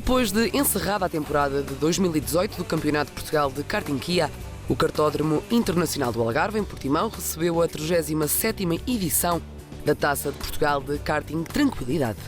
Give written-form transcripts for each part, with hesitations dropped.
Depois de encerrada a temporada de 2018 do Campeonato de Portugal de Karting Kia, o Kartódromo Internacional do Algarve, em Portimão, recebeu a 37ª edição da Taça de Portugal de Karting Tranquilidade.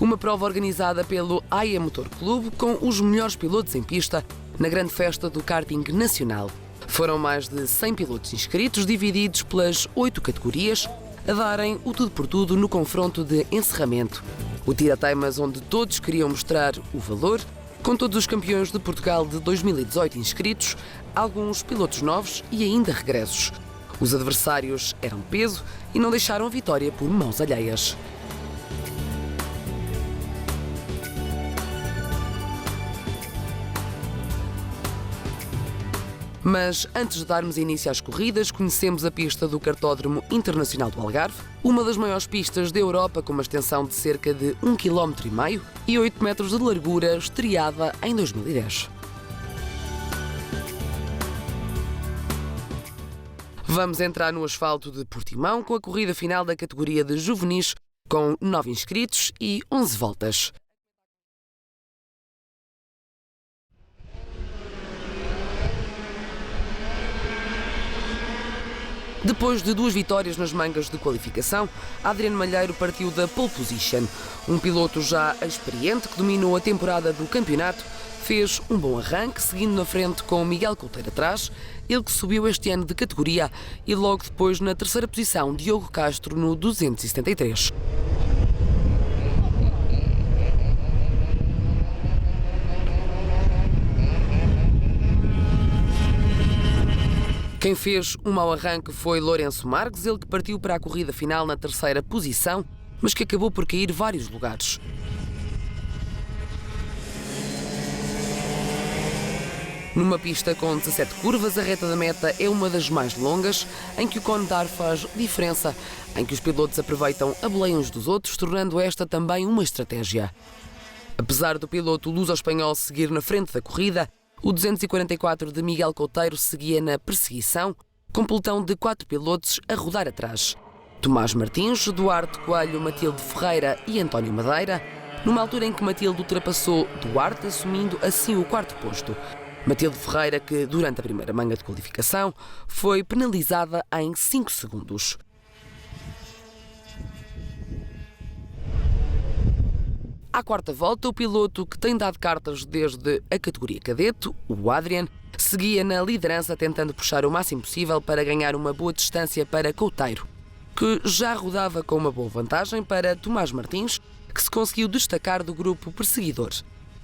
Uma prova organizada pelo AIA Motor Clube com os melhores pilotos em pista na grande festa do karting nacional. Foram mais de 100 pilotos inscritos, divididos pelas 8 categorias, a darem o tudo por tudo no confronto de encerramento. O tira-teimas onde todos queriam mostrar o valor, com todos os campeões de Portugal de 2018 inscritos, alguns pilotos novos e ainda regressos. Os adversários eram peso e não deixaram a vitória por mãos alheias. Mas antes de darmos início às corridas, conhecemos a pista do Kartódromo Internacional do Algarve, uma das maiores pistas da Europa, com uma extensão de cerca de 1,5 km e 8 metros de largura, estreada em 2010. Vamos entrar no asfalto de Portimão com a corrida final da categoria de juvenis, com 9 inscritos e 11 voltas. Depois de 2 vitórias nas mangas de qualificação, Adriano Malheiro partiu da pole position. Um piloto já experiente que dominou a temporada do campeonato, fez um bom arranque, seguindo na frente com Miguel Couteiro atrás, ele que subiu este ano de categoria, e logo depois na terceira posição Diogo Castro no 273. Quem fez um mau arranque foi Lourenço Marques, ele que partiu para a corrida final na terceira posição, mas que acabou por cair vários lugares. Numa pista com 17 curvas, a reta da meta é uma das mais longas, em que o cone de ar faz diferença, em que os pilotos aproveitam a boleia uns dos outros, tornando esta também uma estratégia. Apesar do piloto luso-espanhol seguir na frente da corrida, o 244 de Miguel Couteiro seguia na perseguição, com pelotão de 4 pilotos a rodar atrás. Tomás Martins, Duarte Coelho, Matilde Ferreira e António Madeira, numa altura em que Matilde ultrapassou Duarte, assumindo assim o 4º posto. Matilde Ferreira, que durante a primeira manga de qualificação foi penalizada em 5 segundos. À quarta volta, o piloto que tem dado cartas desde a categoria cadete, o Adrian, seguia na liderança tentando puxar o máximo possível para ganhar uma boa distância para Couteiro, que já rodava com uma boa vantagem para Tomás Martins, que se conseguiu destacar do grupo perseguidor.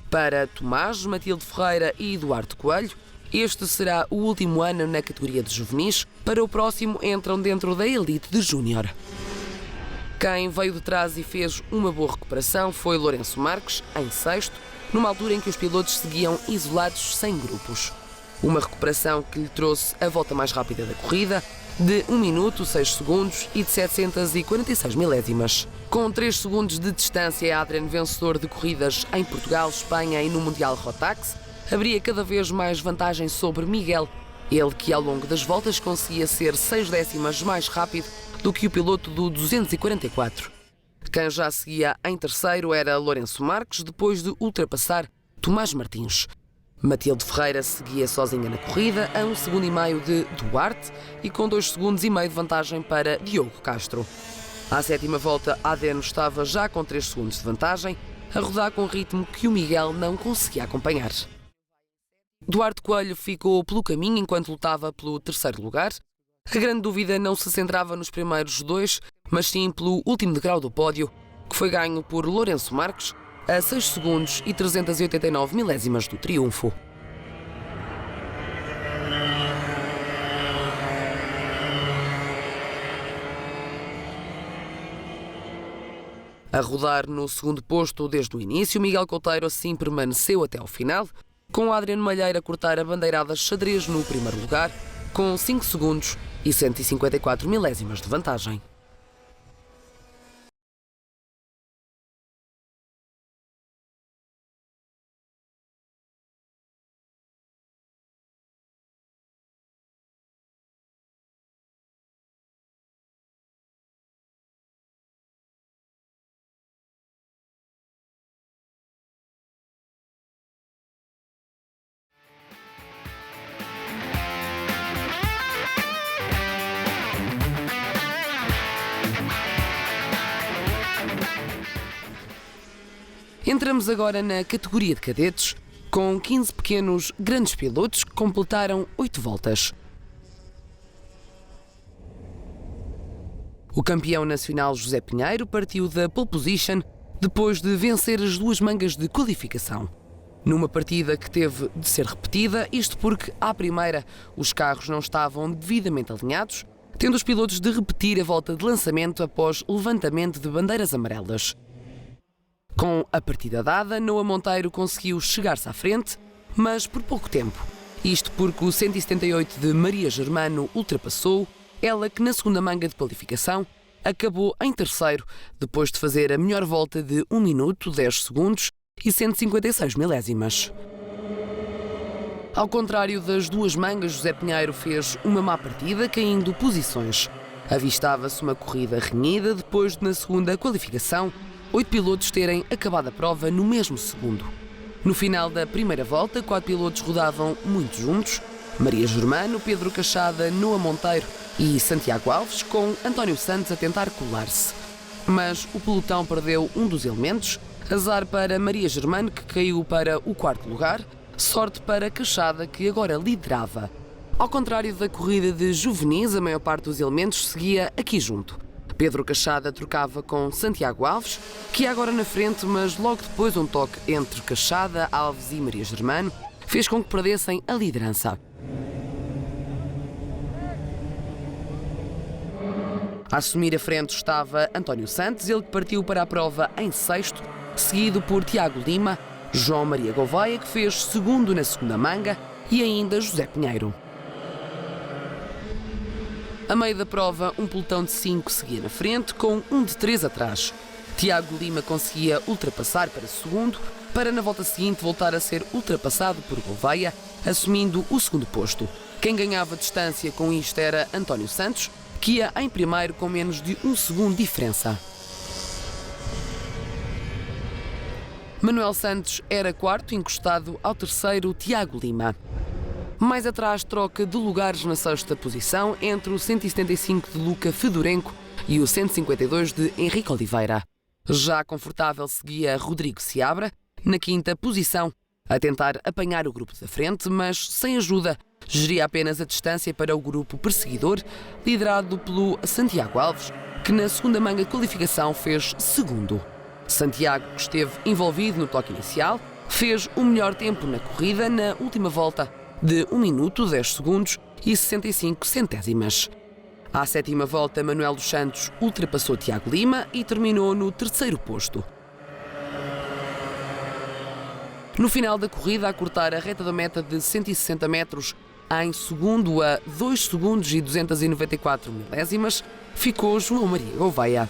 Para Tomás, Matilde Ferreira e Eduardo Coelho, este será o último ano na categoria de juvenis, para o próximo entram dentro da elite de júnior. Quem veio de trás e fez uma boa recuperação foi Lourenço Marques, em 6º, numa altura em que os pilotos seguiam isolados sem grupos. Uma recuperação que lhe trouxe a volta mais rápida da corrida, de 1 minuto, 6 segundos e de 746 milésimas. Com 3 segundos de distância, Adriano, vencedor de corridas em Portugal, Espanha e no Mundial Rotax, abria cada vez mais vantagem sobre Miguel, ele que ao longo das voltas conseguia ser 6 décimas mais rápido do que o piloto do 244. Quem já seguia em terceiro era Lourenço Marques, depois de ultrapassar Tomás Martins. Matilde Ferreira seguia sozinha na corrida, a 1,5 segundos de Duarte e com 2,5 segundos de vantagem para Diogo Castro. À 7ª volta, Adriano estava já com 3 segundos de vantagem, a rodar com um ritmo que o Miguel não conseguia acompanhar. Duarte Coelho ficou pelo caminho enquanto lutava pelo terceiro lugar. A grande dúvida não se centrava nos primeiros 2, mas sim pelo último degrau do pódio, que foi ganho por Lourenço Marques, a 6 segundos e 389 milésimas do triunfo. A rodar no 2º posto desde o início, Miguel Couteiro assim permaneceu até ao final, com Adriano Malheiro a cortar a bandeirada xadrez no primeiro lugar, com 5 segundos e 154 milésimas de vantagem. Entramos agora na categoria de cadetes, com 15 pequenos grandes pilotos que completaram 8 voltas. O campeão nacional José Pinheiro partiu da pole position depois de vencer as 2 mangas de qualificação. Numa partida que teve de ser repetida, isto porque, à primeira, os carros não estavam devidamente alinhados, tendo os pilotos de repetir a volta de lançamento após levantamento de bandeiras amarelas. Com a partida dada, Noa Monteiro conseguiu chegar-se à frente, mas por pouco tempo. Isto porque o 178 de Maria Germano ultrapassou, ela que na segunda manga de qualificação acabou em terceiro, depois de fazer a melhor volta de 1 minuto, 10 segundos e 156 milésimas. Ao contrário das 2 mangas, José Pinheiro fez uma má partida, caindo posições. Avistava-se uma corrida renhida depois de, na segunda qualificação, 8 pilotos terem acabado a prova no mesmo segundo. No final da primeira volta, 4 pilotos rodavam muito juntos: Maria Germano, Pedro Cachada, Noa Monteiro e Santiago Alves, com António Santos a tentar colar-se. Mas o pelotão perdeu um dos elementos, azar para Maria Germano, que caiu para o 4º lugar, sorte para Cachada, que agora liderava. Ao contrário da corrida de juvenis, a maior parte dos elementos seguia aqui junto. Pedro Cachada trocava com Santiago Alves, que ia agora na frente, mas logo depois um toque entre Cachada, Alves e Maria Germano fez com que perdessem a liderança. A assumir a frente estava António Santos, ele que partiu para a prova em 6º, seguido por Tiago Lima, João Maria Gouveia, que fez segundo na segunda manga, e ainda José Pinheiro. A meio da prova, um pelotão de 5 seguia na frente, com um de 3 atrás. Tiago Lima conseguia ultrapassar para segundo, para na volta seguinte voltar a ser ultrapassado por Gouveia, assumindo o segundo posto. Quem ganhava distância com isto era António Santos, que ia em primeiro com menos de 1 segundo de diferença. Manuel Santos era 4º, encostado ao 3º Tiago Lima. Mais atrás, troca de lugares na 6ª posição entre o 175 de Luca Fedorenco e o 152 de Henrique Oliveira. Já confortável seguia Rodrigo Seabra, na 5ª posição, a tentar apanhar o grupo da frente, mas sem ajuda. Geria apenas a distância para o grupo perseguidor, liderado pelo Santiago Alves, que na segunda manga de qualificação fez segundo. Santiago, que esteve envolvido no toque inicial, fez o melhor tempo na corrida na última volta, de 1 minuto, 10 segundos e 65 centésimas. À 7ª volta, Manuel dos Santos ultrapassou Tiago Lima e terminou no 3º posto. No final da corrida, a cortar a reta da meta de 160 metros em segundo a 2 segundos e 294 milésimas, ficou João Maria Gouveia.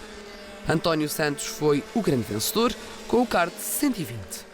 António Santos foi o grande vencedor, com o kart 120.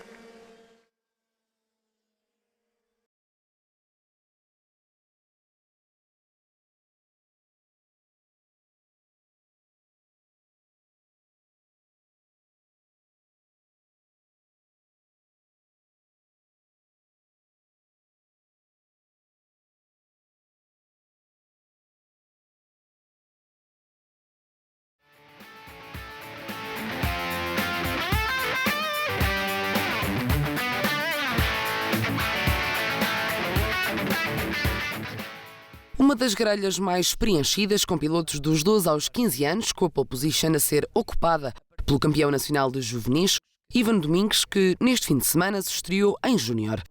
Uma das grelhas mais preenchidas, com pilotos dos 12 aos 15 anos, com a pole position a ser ocupada pelo campeão nacional de juvenis, Ivan Domingues, que neste fim de semana se estreou em júnior.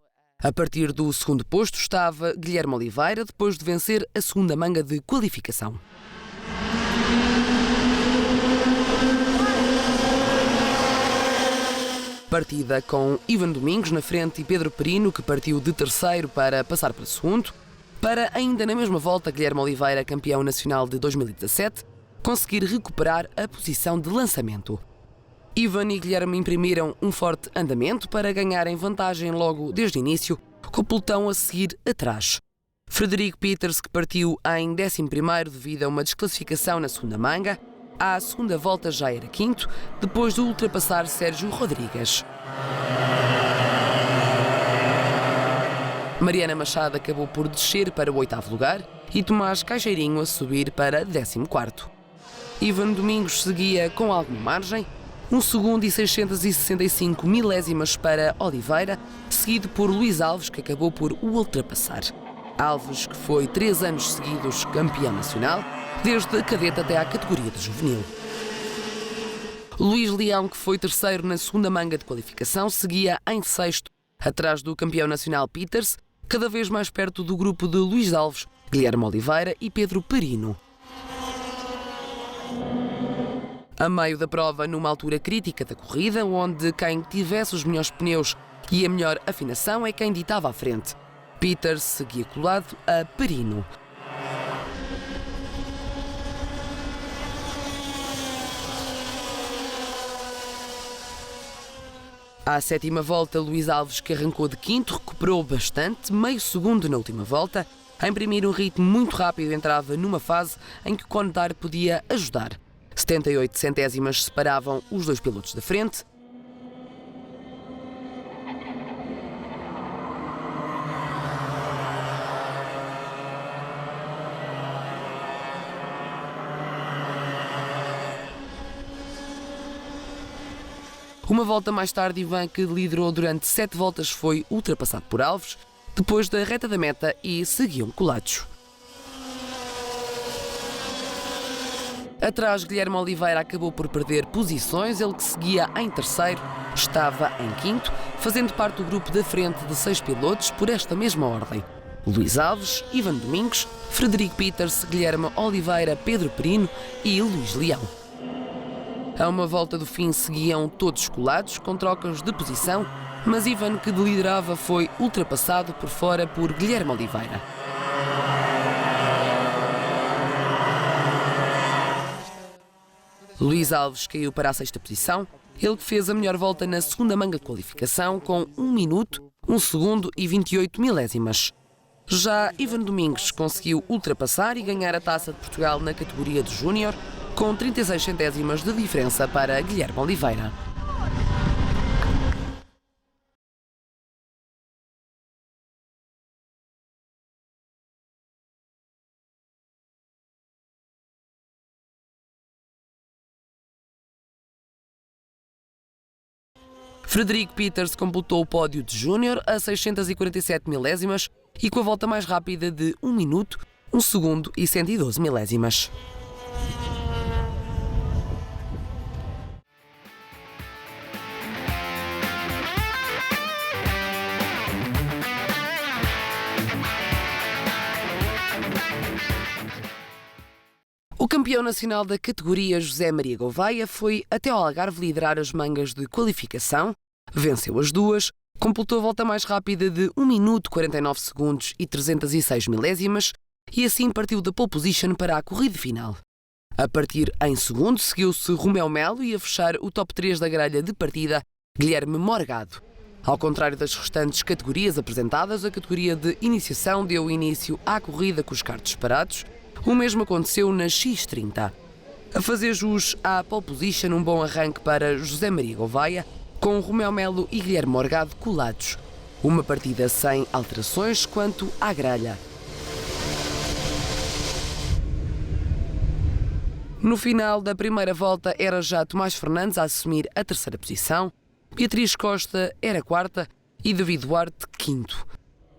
A partir do segundo posto estava Guilherme Oliveira, depois de vencer a segunda manga de qualificação. Partida com Ivan Domingues na frente e Pedro Perino, que partiu de terceiro para passar para segundo, para ainda na mesma volta Guilherme Oliveira, campeão nacional de 2017, conseguir recuperar a posição de lançamento. Ivan e Guilherme imprimiram um forte andamento para ganharem vantagem logo desde o início, com o pelotão a seguir atrás. Frederico Peters, que partiu em 11º devido a uma desclassificação na segunda manga, à segunda volta já era quinto, depois de ultrapassar Sérgio Rodrigues. Mariana Machado acabou por descer para o 8º lugar e Tomás Caixeirinho a subir para 14º. Ivan Domingos seguia com alguma margem. 1 segundo e 665 milésimas para Oliveira, seguido por Luís Alves, que acabou por o ultrapassar. Alves, que foi 3 anos seguidos campeão nacional, desde a cadete até à categoria de juvenil. Luís Leão, que foi terceiro na segunda manga de qualificação, seguia em sexto, atrás do campeão nacional Peters, cada vez mais perto do grupo de Luís Alves, Guilherme Oliveira e Pedro Perino. A meio da prova, numa altura crítica da corrida, onde quem tivesse os melhores pneus e a melhor afinação é quem ditava à frente. Peters seguia colado a Perino. À sétima volta, Luís Alves, que arrancou de quinto, recuperou bastante, meio segundo na última volta. A imprimir um ritmo muito rápido, entrava numa fase em que o Condar podia ajudar. 78 centésimas separavam os dois pilotos da frente. Uma volta mais tarde, Ivan, que liderou durante 7 voltas, foi ultrapassado por Alves, depois da reta da meta, e seguiam colados. Atrás, Guilherme Oliveira acabou por perder posições, ele que seguia em terceiro, estava em quinto, fazendo parte do grupo da frente de 6 pilotos por esta mesma ordem. Luís Alves, Ivan Domingos, Frederico Peters, Guilherme Oliveira, Pedro Perino e Luís Leão. A uma volta do fim seguiam todos colados, com trocas de posição, mas Ivan, que liderava, foi ultrapassado por fora por Guilherme Oliveira. Luís Alves caiu para a sexta posição, ele que fez a melhor volta na segunda manga de qualificação, com 1 minuto, 1 segundo e 28 milésimas. Já Ivan Domingos conseguiu ultrapassar e ganhar a Taça de Portugal na categoria de Júnior, com 36 centésimas de diferença para Guilherme Oliveira. Frederico Peters completou o pódio de Júnior a 647 milésimas e com a volta mais rápida de 1 minuto, 1 segundo e 112 milésimas. O campeão nacional da categoria, José Maria Gouveia, foi até ao Algarve liderar as mangas de qualificação, venceu as duas, completou a volta mais rápida de 1 minuto, 49 segundos e 306 milésimas e assim partiu da pole position para a corrida final. A partir em segundo, seguiu-se Romeu Melo e a fechar o top 3 da grelha de partida, Guilherme Morgado. Ao contrário das restantes categorias apresentadas, a categoria de iniciação deu início à corrida com os carros parados. O mesmo aconteceu na X30. A fazer jus à pole position, um bom arranque para José Maria Gouveia, com Romeu Melo e Guilherme Morgado colados. Uma partida sem alterações quanto à grelha. No final da primeira volta era já Tomás Fernandes a assumir a terceira posição, Beatriz Costa era quarta e David Duarte quinto.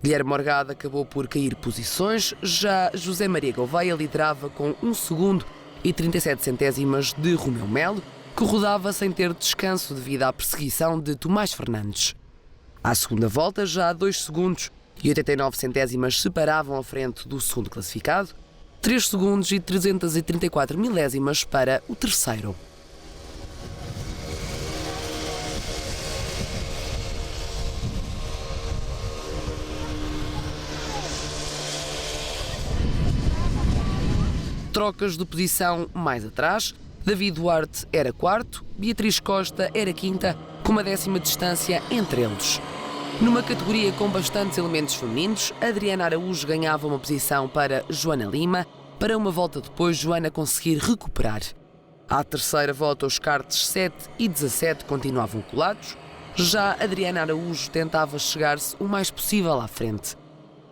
Guilherme Morgado acabou por cair posições, já José Maria Gouveia liderava com 1 segundo e 37 centésimas de Romeu Melo, que rodava sem ter descanso devido à perseguição de Tomás Fernandes. À segunda volta, já 2 segundos e 89 centésimas separavam a frente do segundo classificado, 3 segundos e 334 milésimas para o terceiro. Trocas de posição mais atrás, David Duarte era quarto, Beatriz Costa era quinta, com uma 10ª distância entre eles. Numa categoria com bastantes elementos femininos, Adriana Araújo ganhava uma posição para Joana Lima, para uma volta depois Joana conseguir recuperar. À terceira volta os karts 7 e 17 continuavam colados, já Adriana Araújo tentava chegar-se o mais possível à frente.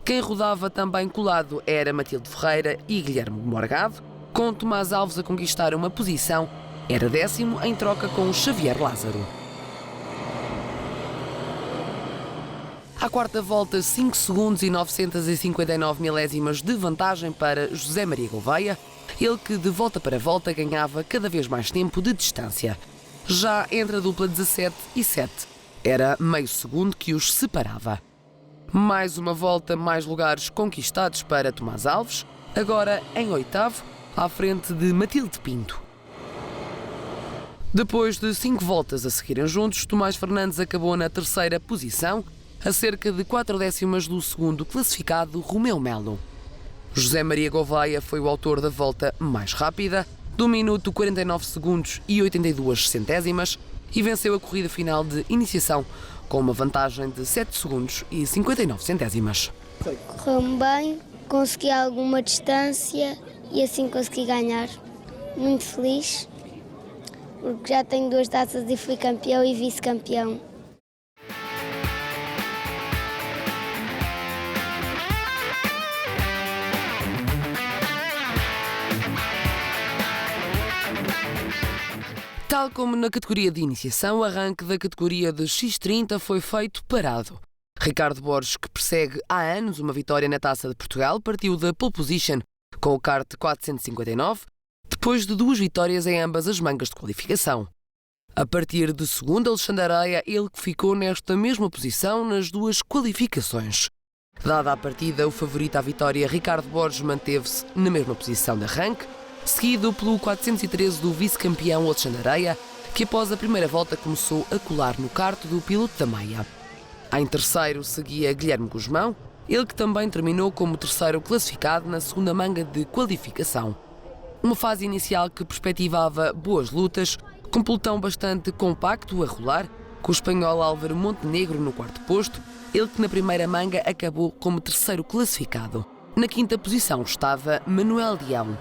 Quem rodava também colado era Matilde Ferreira e Guilherme Morgado, com Tomás Alves a conquistar uma posição Era 10º em troca com Xavier Lázaro. À quarta volta, 5 segundos e 959 milésimas de vantagem para José Maria Gouveia, ele que de volta para volta ganhava cada vez mais tempo de distância. Já entre a dupla 17 e 7, era meio segundo que os separava. Mais uma volta, mais lugares conquistados para Tomás Alves, agora em oitavo, à frente de Matilde Pinto. Depois de 5 voltas a seguirem juntos, Tomás Fernandes acabou na terceira posição, a cerca de 4 décimas do segundo classificado Romeu Melo. José Maria Gouveia foi o autor da volta mais rápida, de 1 minuto 49 segundos e 82 centésimas, e venceu a corrida final de iniciação com uma vantagem de 7 segundos e 59 centésimas. Correu-me bem, consegui alguma distância e assim consegui ganhar. Muito feliz, porque já tenho 2 taças e fui campeão e vice-campeão. Tal como na categoria de iniciação, o arranque da categoria de X30 foi feito parado. Ricardo Borges, que persegue há anos uma vitória na Taça de Portugal, partiu da pole position com o kart 459, depois de 2 vitórias em ambas as mangas de qualificação. A partir de segundo, Alexandre Areia, ele que ficou nesta mesma posição nas 2 qualificações. Dada a partida, o favorito à vitória, Ricardo Borges, manteve-se na mesma posição de arranque, seguido pelo 413 do vice-campeão Alexandre Areia, que após a primeira volta começou a colar no kart do piloto da meia. Em terceiro seguia Guilherme Guzmão, ele que também terminou como terceiro classificado na segunda manga de qualificação. Uma fase inicial que perspectivava boas lutas, com um pelotão bastante compacto a rolar, com o espanhol Álvaro Montenegro no quarto posto, ele que na primeira manga acabou como terceiro classificado. Na quinta posição estava Manuel Leão.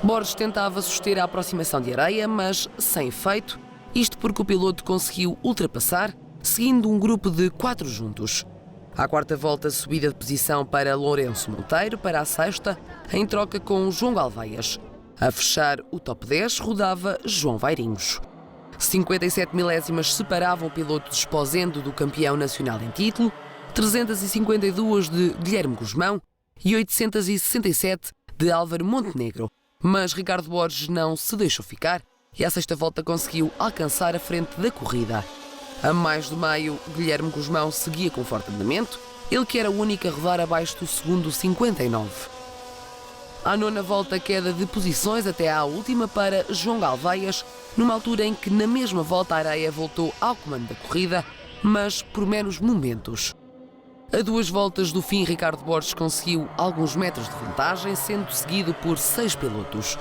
Borges tentava suster a aproximação de Areia, mas sem efeito, isto porque o piloto conseguiu ultrapassar, seguindo um grupo de 4 juntos. À quarta volta, subida de posição para Lourenço Monteiro, para a sexta, em troca com João Galveias. A fechar o top 10 rodava João Vairinhos. 57 milésimas separavam o piloto de Esposendo do campeão nacional em título, 352 de Guilherme Guzmão e 867 de Álvaro Montenegro. Mas Ricardo Borges não se deixou ficar e à sexta volta conseguiu alcançar a frente da corrida. A mais do meio, Guilherme Guzmão seguia com forte andamento, ele que era o único a rodar abaixo do segundo 59. À nona volta, queda de posições até à última para João Galveias, numa altura em que na mesma volta a Areia voltou ao comando da corrida, mas por menos momentos. A 2 voltas do fim, Ricardo Borges conseguiu alguns metros de vantagem, sendo seguido por 6 pilotos.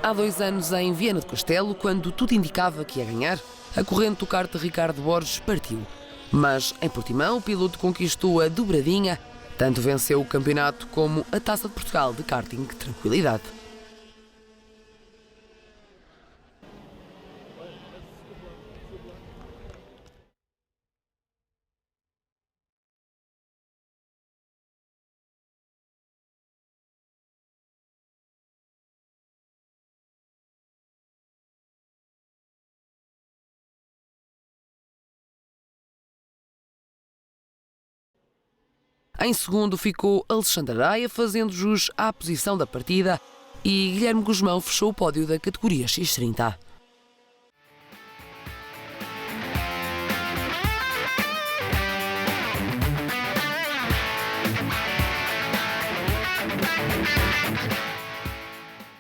Há 2 anos, em Viana do Castelo, quando tudo indicava que ia ganhar, a corrente do kart de Ricardo Borges partiu. Mas em Portimão, o piloto conquistou a dobradinha, tanto venceu o campeonato como a Taça de Portugal de karting tranquilidade. Em segundo ficou Alexandre Areia, fazendo jus à posição da partida, e Guilherme Guzmão fechou o pódio da categoria X30.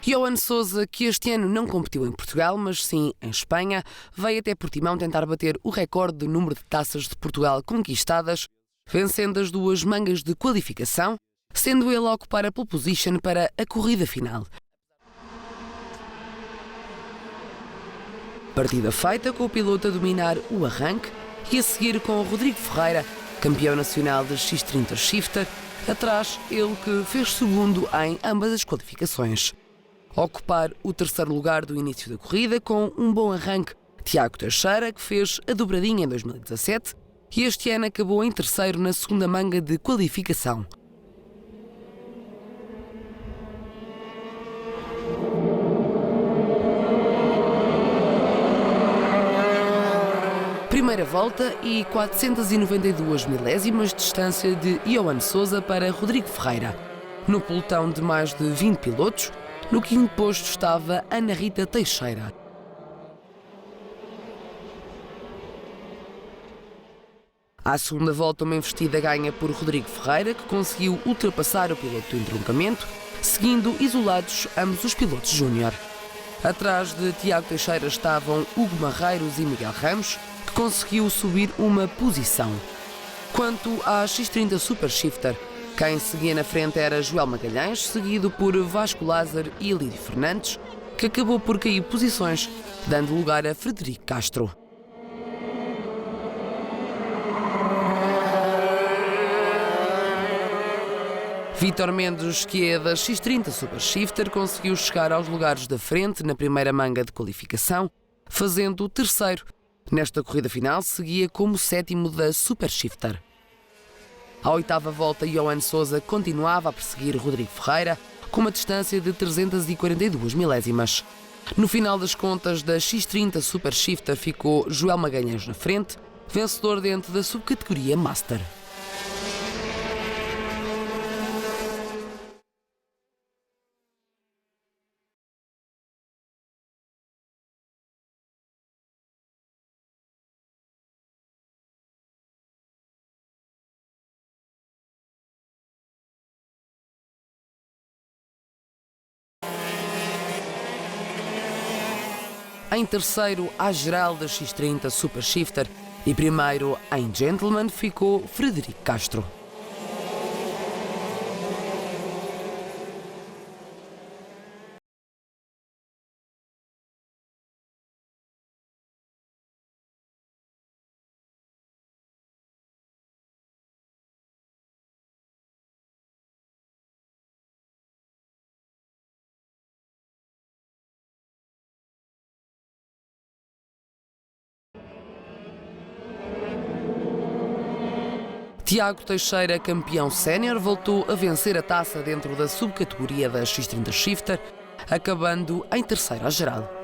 Johan Sousa, que este ano não competiu em Portugal, mas sim em Espanha, veio até Portimão tentar bater o recorde do número de taças de Portugal conquistadas, vencendo as 2 mangas de qualificação, sendo ele a ocupar a pole position para a corrida final. Partida feita, com o piloto a dominar o arranque e a seguir com o Rodrigo Ferreira, campeão nacional de X30 Shifter, atrás ele que fez segundo em ambas as qualificações. A ocupar o terceiro lugar do início da corrida com um bom arranque, Tiago Teixeira, que fez a dobradinha em 2017, e este ano acabou em terceiro na segunda manga de qualificação. Primeira volta e 492 milésimas de distância de Johan Sousa para Rodrigo Ferreira. No pelotão de mais de 20 pilotos, no quinto posto estava Ana Rita Teixeira. À segunda volta, uma investida ganha por Rodrigo Ferreira, que conseguiu ultrapassar o piloto do entroncamento, seguindo isolados ambos os pilotos júnior. Atrás de Tiago Teixeira estavam Hugo Marreiros e Miguel Ramos, que conseguiu subir uma posição. Quanto à X30 Super Shifter, quem seguia na frente era Joel Magalhães, seguido por Vasco Lázaro e Lídio Fernandes, que acabou por cair posições, dando lugar a Frederico Castro. Vítor Mendes, que é da X30 Super Shifter, conseguiu chegar aos lugares da frente na primeira manga de qualificação, fazendo o terceiro. Nesta corrida final, seguia como sétimo da Super Shifter. À oitava volta, Johan Sousa continuava a perseguir Rodrigo Ferreira, com uma distância de 342 milésimas. No final das contas da X30 Super Shifter ficou Joel Magalhães na frente, vencedor dentro da subcategoria Master. Em terceiro, à geral da X30 Super Shifter e primeiro, em Gentleman, ficou Frederico Castro. Tiago Teixeira, campeão sénior, voltou a vencer a taça dentro da subcategoria da X30 Shifter, acabando em terceiro à geral.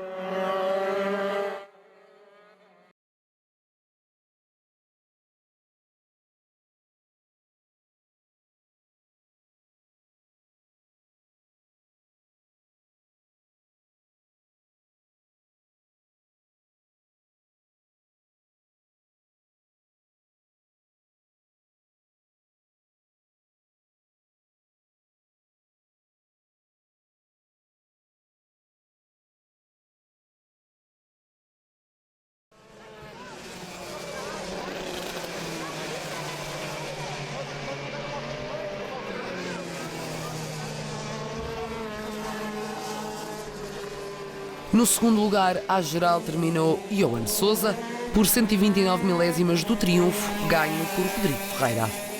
No segundo lugar, à geral, terminou Johan Sousa, por 129 milésimas do triunfo, ganho por Rodrigo Ferreira.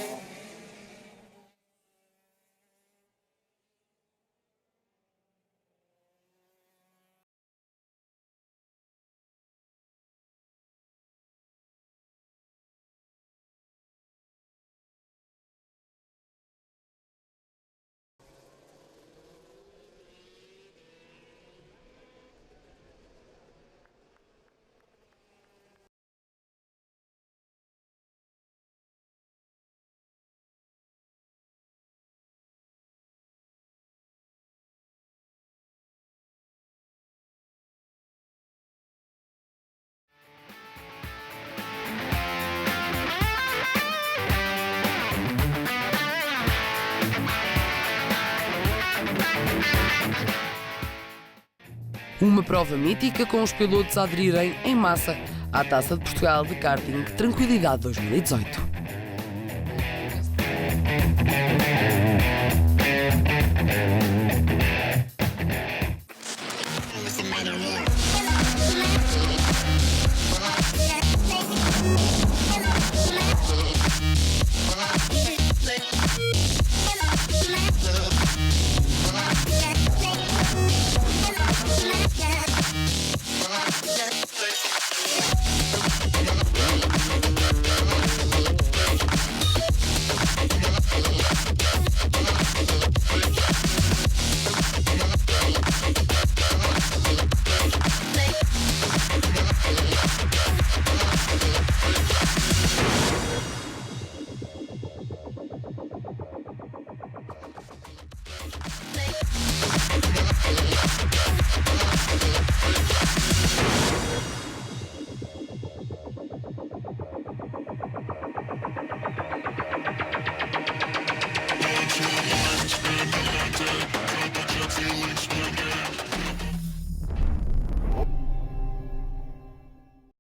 Uma prova mítica com os pilotos a aderirem em massa à Taça de Portugal de Karting Tranquilidade 2018.